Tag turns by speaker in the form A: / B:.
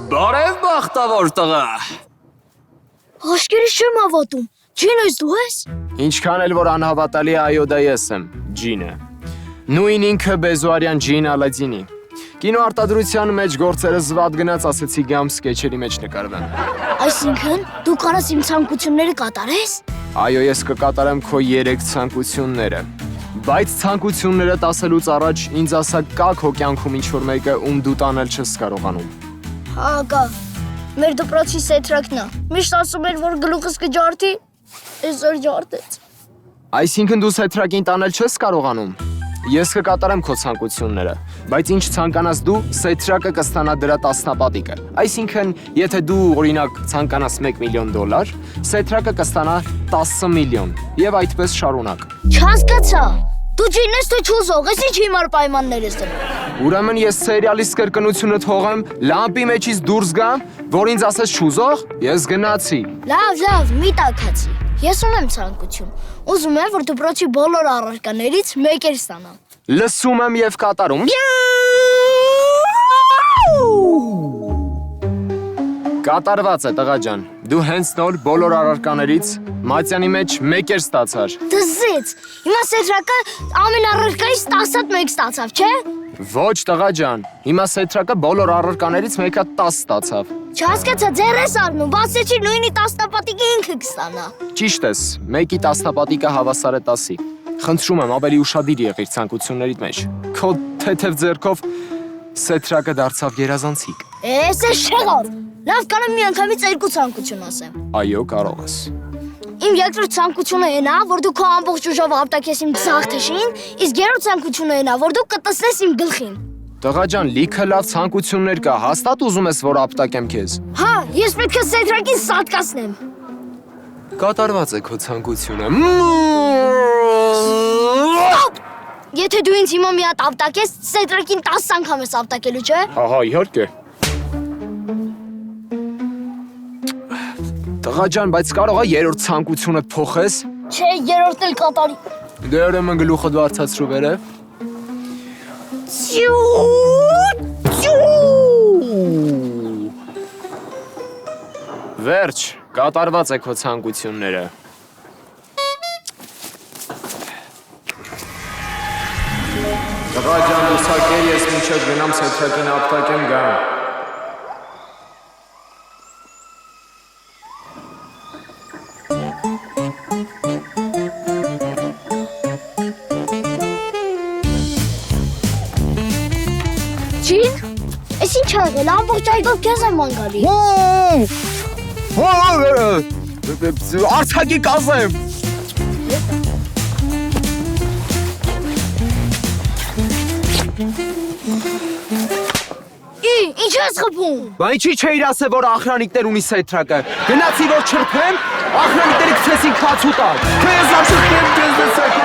A: Բարև բախտավոր տղա։
B: Աշկերս չեմ հավատում, ջին ես դու ես։
C: Ինչքան էլ որ անհավատալի այո դա ես եմ, ջինը։ Նույն ինքը Բեզուարյան ջին Ալադինի։ Կինոարտադրության մեջ գործերը զվատ գնաց, ասեցի գամ սկեչերի մեջ նկարվեմ։
B: Այսինքն դու կարաս իմ ցանկությունները կատարես։
C: Այո, ես կկատարեմ քո 3 ցանկությունները։ Բայց ցանկություններդ ասելուց առաջ ինձ ասա կա քո կյանքում ինչ-որ մեկը, ում դու տանել չես կարողանում։
B: Հա, կա։ Մեր դպրոցի սեթրակն է։ Միշտ ասում էր, որ գլուխս կջարդի, այսօր ջարդեց։
C: Այսինքն դու սեթրակին տանել չես կարողանում։ Ես կկատարեմ քո ցանկությունները, բայց ինչ ցանկանաս դու, սեթրակը կստանա դրա տասնապատիկը։ Այսինքն, եթե դու օրինակ ցանկանաս $1 միլիոն, սեթրակը կստանա 10 միլիոն եւ այդպես շարունակ։
B: Չհասկացա։ Դու ջին ես թե չուզող, ես ինչ հիմար պայմաններ ես դնում։
C: Ուրեմն ես սերիալիս կրկնությունը թողեմ, լամպի մեջից դուրս գամ, որ ինձ ասես չուզող, ես գնացի։
B: Լավ, մի տաքացի։ Ես ունեմ ցանկություն։ Ուզում եմ, որ դպրոցի բոլոր առարկաներից մեկեր ստանամ։
C: Լսում եմ եւ կատարում։ Կատարված է, տղա ջան։ Դու հենց նոր բոլոր առարկաներից մատյանի մեջ մեկեր ստացար։
B: Դզից։ Հիմա սեթրակը ամեն առարկայից 10-ատ մեկ ստացավ, չէ՞։
C: Ոչ, տղա ջան։ Հիմա սեթրակը բոլոր առարկաներից մեկը 10 ստացավ։
B: Չհասկացա, ձեր ես առնում, բացեցի նույնի տասնապատիկը ինքը կստանա։
C: Ճիշտ ես, մեկի տասնապատիկը հավասար է 10-ի։ Խնդրում եմ, ավելի ուշադիր եղիր ցանկություններիդ մեջ։ Քո թեթև ձեռքով սեթրակը դարձավ երազանցիկ։
B: Էս է շեղավ։ Լավ, կարող մի անգամից 2 ցանկություն ասեմ։
C: Այո, կարող ես։
B: Իմ երկրորդ ցանկությունը այն է, որ դու քո ամբողջ ուժով ապտակես իմ ձախ թշին, իսկ երրորդ ցանկությունը այն է, որ դու կտեսնես իմ գլխին։
C: Տղա ջան, լիքը լավ ցանկություններ կա, հաստատ ուզում ես, որ ապտակեմ քեզ։
B: Հա, ես պետք է սեթրակին սատկացնեմ։
C: Կատարված է քո ցանկությունը։
B: Եթե դու ինձ հիմա մի հատ ապտակես, սեթրակին 10 անգամ ես ապտակելու, չէ՞։
C: Հա, իհարկե։ Տղա ջան, բայց կարող է երրորդ ցանկությունը փոխես։
B: Չէ, երրորդն էլ կատարի։
C: Դե ուրեմն գլուխը բարձրացրու վերև։ Վերջ, կատարված է քո ցանկությունները։ Տղա ջան, ուսակեր ես մինչև գնամ սեթրակին ապտակեմ գամ։
B: Ջին, ես ինչ աղել, ամբողջ այգով քեզ եմ անգալի։
C: Արցակի կազեմ։
B: Ինչ ես խփում։
C: Բա ինչի չէիր ասել, որ ախրանիկներ ունի սեթրակը։ Գնացի որ չրթեմ, ախրանիկները գցեցին քաց ու տալ։ Քեզ աչքերն քեզ դեսակ